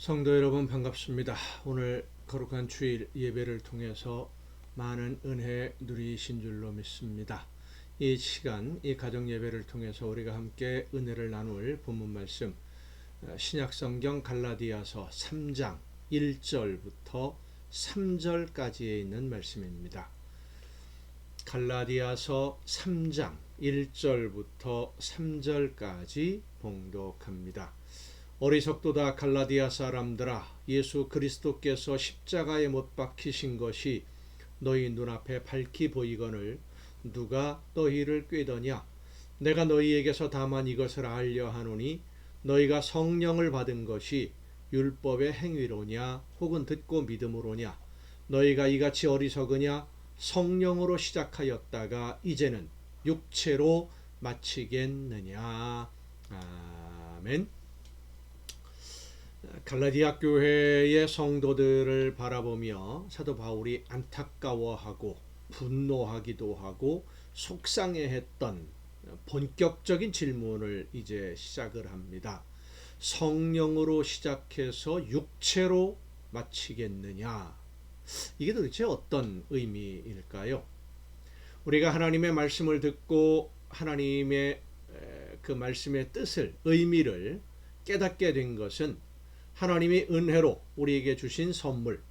성도 여러분 반갑습니다. 오늘 거룩한 주일 예배를 통해서 많은 은혜 누리신 줄로 믿습니다. 이 시간, 이 가정 예배를 통해서 우리가 함께 은혜를 나눌 본문 말씀, 신약성경 갈라디아서 3장 1절부터 3절까지에 있는 말씀입니다. 갈라디아서 3장 1절부터 3절까지 봉독합니다. 어리석도다 갈라디아 사람들아, 예수 그리스도께서 십자가에 못 박히신 것이 너희 눈앞에 밝히 보이거늘 누가 너희를 꾀더냐? 내가 너희에게서 다만 이것을 알려 하노니 너희가 성령을 받은 것이 율법의 행위로냐 혹은 듣고 믿음으로냐? 너희가 이같이 어리석으냐? 성령으로 시작하였다가 이제는 육체로 마치겠느냐? 아멘. 갈라디아 교회의 성도들을 바라보며 사도 바울이 안타까워하고 분노하기도 하고 속상해했던 본격적인 질문을 이제 시작을 합니다. 성령으로 시작해서 육체로 마치겠느냐? 이게 도대체 어떤 의미일까요? 우리가 하나님의 말씀을 듣고 하나님의 그 말씀의 뜻을, 의미를 깨닫게 된 것은 하나님이 은혜로 우리에게 주신 선물,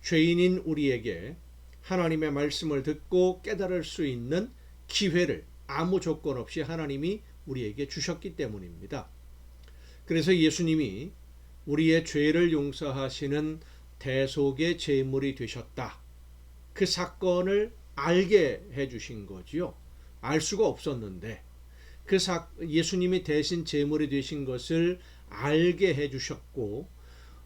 죄인인 우리에게 하나님의 말씀을 듣고 깨달을 수 있는 기회를 아무 조건 없이 하나님이 우리에게 주셨기 때문입니다. 그래서 예수님이 우리의 죄를 용서하시는 대속의 제물이 되셨다. 그 사건을 알게 해주신 거지요. 알 수가 없었는데 예수님이 대신 제물이 되신 것을 알게 해주셨고,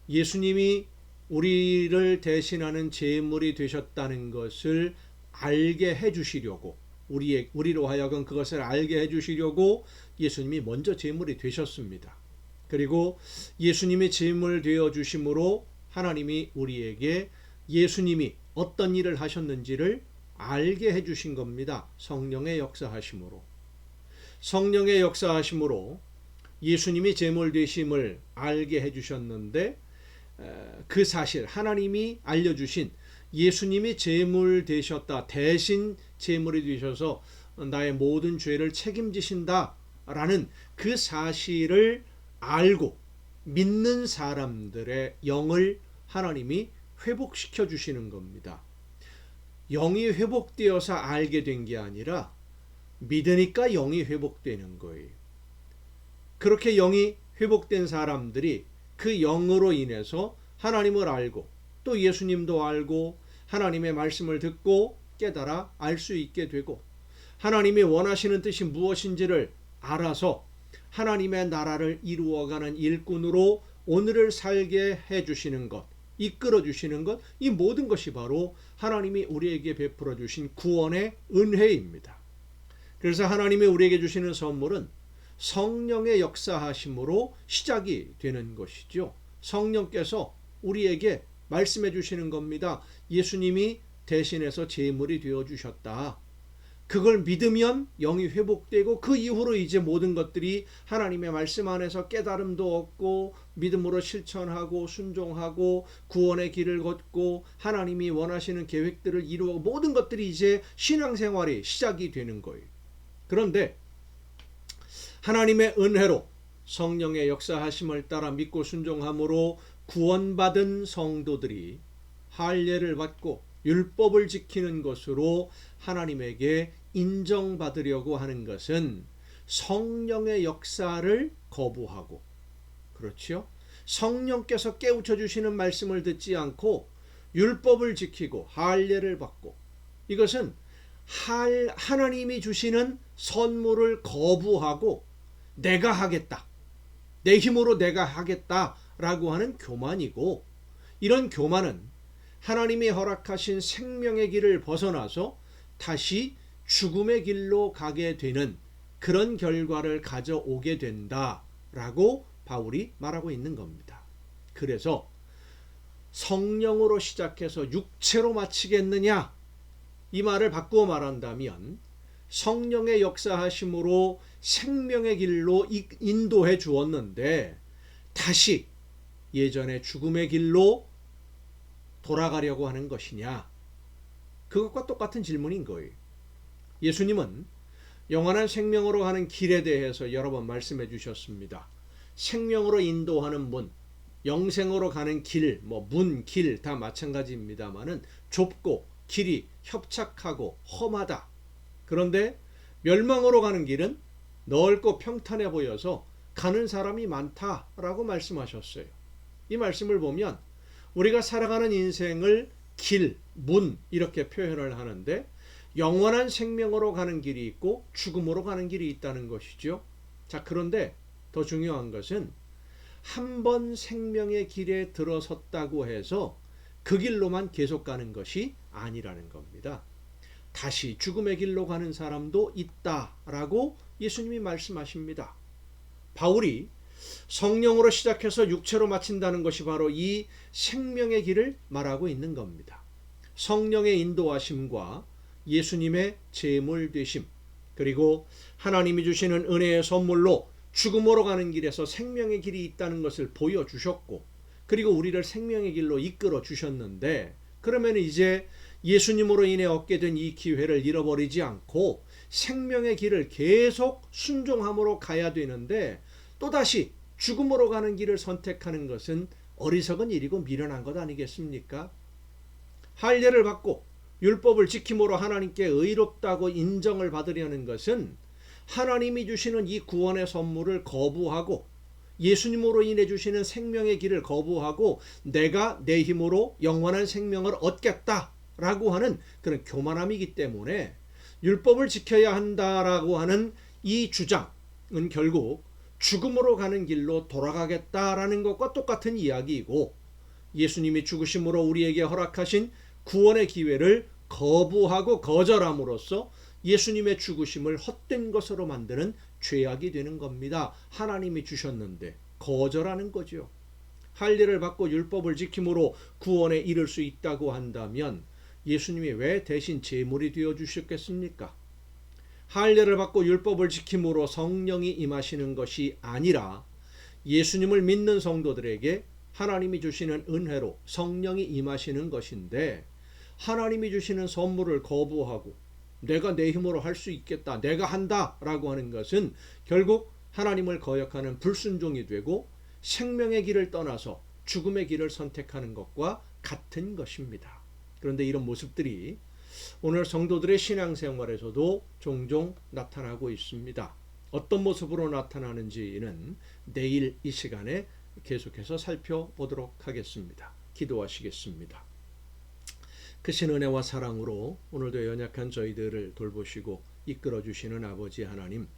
예수님이 우리를 대신하는 제물이 되셨다는 것을 알게 해주시려고, 우리로 하여금 그것을 알게 해주시려고 예수님이 먼저 제물이 되셨습니다. 그리고 예수님이 제물 되어 주심으로 하나님이 우리에게 예수님이 어떤 일을 하셨는지를 알게 해주신 겁니다. 성령의 역사하심으로. 성령의 역사하심으로 예수님이 제물 되심을 알게 해주셨는데, 그 사실, 하나님이 알려주신 예수님이 제물 되셨다, 대신 제물이 되셔서 나의 모든 죄를 책임지신다 라는 그 사실을 알고 믿는 사람들의 영을 하나님이 회복시켜 주시는 겁니다. 영이 회복되어서 알게 된 게 아니라 믿으니까 영이 회복되는 거예요. 그렇게 영이 회복된 사람들이 그 영으로 인해서 하나님을 알고 또 예수님도 알고 하나님의 말씀을 듣고 깨달아 알 수 있게 되고, 하나님이 원하시는 뜻이 무엇인지를 알아서 하나님의 나라를 이루어가는 일꾼으로 오늘을 살게 해주시는 것, 이끌어 주시는 것, 이 모든 것이 바로 하나님이 우리에게 베풀어 주신 구원의 은혜입니다. 그래서 하나님이 우리에게 주시는 선물은 성령의 역사하심으로 시작이 되는 것이죠. 성령께서 우리에게 말씀해 주시는 겁니다. 예수님이 대신해서 제물이 되어 주셨다. 그걸 믿으면 영이 회복되고 그 이후로 이제 모든 것들이 하나님의 말씀 안에서 깨달음도 얻고 믿음으로 실천하고 순종하고 구원의 길을 걷고 하나님이 원하시는 계획들을 이루고 모든 것들이 이제 신앙생활이 시작이 되는 거예요. 그런데 하나님의 은혜로 성령의 역사하심을 따라 믿고 순종함으로 구원받은 성도들이 할례를 받고 율법을 지키는 것으로 하나님에게 인정받으려고 하는 것은 성령의 역사를 거부하고, 그렇죠? 성령께서 깨우쳐 주시는 말씀을 듣지 않고 율법을 지키고 할례를 받고, 이것은 하나님이 주시는 선물을 거부하고 내가 하겠다, 내 힘으로 내가 하겠다라고 하는 교만이고, 이런 교만은 하나님이 허락하신 생명의 길을 벗어나서 다시 죽음의 길로 가게 되는 그런 결과를 가져오게 된다라고 바울이 말하고 있는 겁니다. 그래서 성령으로 시작해서 육체로 마치겠느냐, 이 말을 바꾸어 말한다면 성령의 역사하심으로 생명의 길로 인도해 주었는데 다시 예전의 죽음의 길로 돌아가려고 하는 것이냐? 그것과 똑같은 질문인 거예요. 예수님은 영원한 생명으로 가는 길에 대해서 여러 번 말씀해 주셨습니다. 생명으로 인도하는 문, 영생으로 가는 길, 문, 길 다 마찬가지입니다만은 좁고 길이 협착하고 험하다. 그런데 멸망으로 가는 길은 넓고 평탄해 보여서 가는 사람이 많다라고 말씀하셨어요. 이 말씀을 보면 우리가 살아가는 인생을 길, 문 이렇게 표현을 하는데 영원한 생명으로 가는 길이 있고 죽음으로 가는 길이 있다는 것이죠. 자, 그런데 더 중요한 것은 한 번 생명의 길에 들어섰다고 해서 그 길로만 계속 가는 것이 아니라는 겁니다. 다시 죽음의 길로 가는 사람도 있다라고 예수님이 말씀하십니다. 바울이 성령으로 시작해서 육체로 마친다는 것이 바로 이 생명의 길을 말하고 있는 겁니다. 성령의 인도하심과 예수님의 제물 되심, 그리고 하나님이 주시는 은혜의 선물로 죽음으로 가는 길에서 생명의 길이 있다는 것을 보여주셨고, 그리고 우리를 생명의 길로 이끌어 주셨는데, 그러면 이제 예수님으로 인해 얻게 된 이 기회를 잃어버리지 않고 생명의 길을 계속 순종함으로 가야 되는데, 또다시 죽음으로 가는 길을 선택하는 것은 어리석은 일이고 미련한 것 아니겠습니까? 할례를 받고 율법을 지킴으로 하나님께 의롭다고 인정을 받으려는 것은 하나님이 주시는 이 구원의 선물을 거부하고 예수님으로 인해 주시는 생명의 길을 거부하고 내가 내 힘으로 영원한 생명을 얻겠다라고 하는 그런 교만함이기 때문에 율법을 지켜야 한다라고 하는 이 주장은 결국 죽음으로 가는 길로 돌아가겠다라는 것과 똑같은 이야기이고, 예수님이 죽으심으로 우리에게 허락하신 구원의 기회를 거부하고 거절함으로써 예수님의 죽으심을 헛된 것으로 만드는 죄악이 되는 겁니다. 하나님이 주셨는데 거절하는 거죠. 할례를 받고 율법을 지킴으로 구원에 이를 수 있다고 한다면 예수님이 왜 대신 제물이 되어 주셨겠습니까? 할례를 받고 율법을 지킴으로 성령이 임하시는 것이 아니라 예수님을 믿는 성도들에게 하나님이 주시는 은혜로 성령이 임하시는 것인데, 하나님이 주시는 선물을 거부하고 내가 내 힘으로 할 수 있겠다, 내가 한다 라고 하는 것은 결국 하나님을 거역하는 불순종이 되고 생명의 길을 떠나서 죽음의 길을 선택하는 것과 같은 것입니다. 그런데 이런 모습들이 오늘 성도들의 신앙생활에서도 종종 나타나고 있습니다. 어떤 모습으로 나타나는지는 내일 이 시간에 계속해서 살펴보도록 하겠습니다. 기도하시겠습니다. 크신 은혜와 사랑으로 오늘도 연약한 저희들을 돌보시고 이끌어 주시는 아버지 하나님,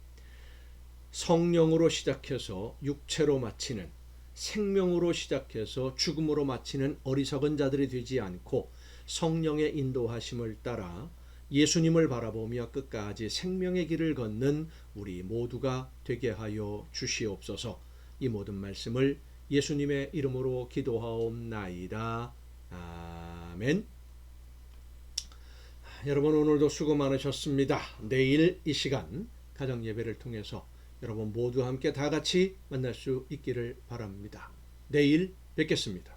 성령으로 시작해서 육체로 마치는, 생명으로 시작해서 죽음으로 마치는 어리석은 자들이 되지 않고 성령의 인도하심을 따라 예수님을 바라보며 끝까지 생명의 길을 걷는 우리 모두가 되게 하여 주시옵소서. 이 모든 말씀을 예수님의 이름으로 기도하옵나이다. 아멘. 여러분, 오늘도 수고 많으셨습니다. 내일 이 시간 가정 예배를 통해서 여러분 모두 함께 다 같이 만날 수 있기를 바랍니다. 내일 뵙겠습니다.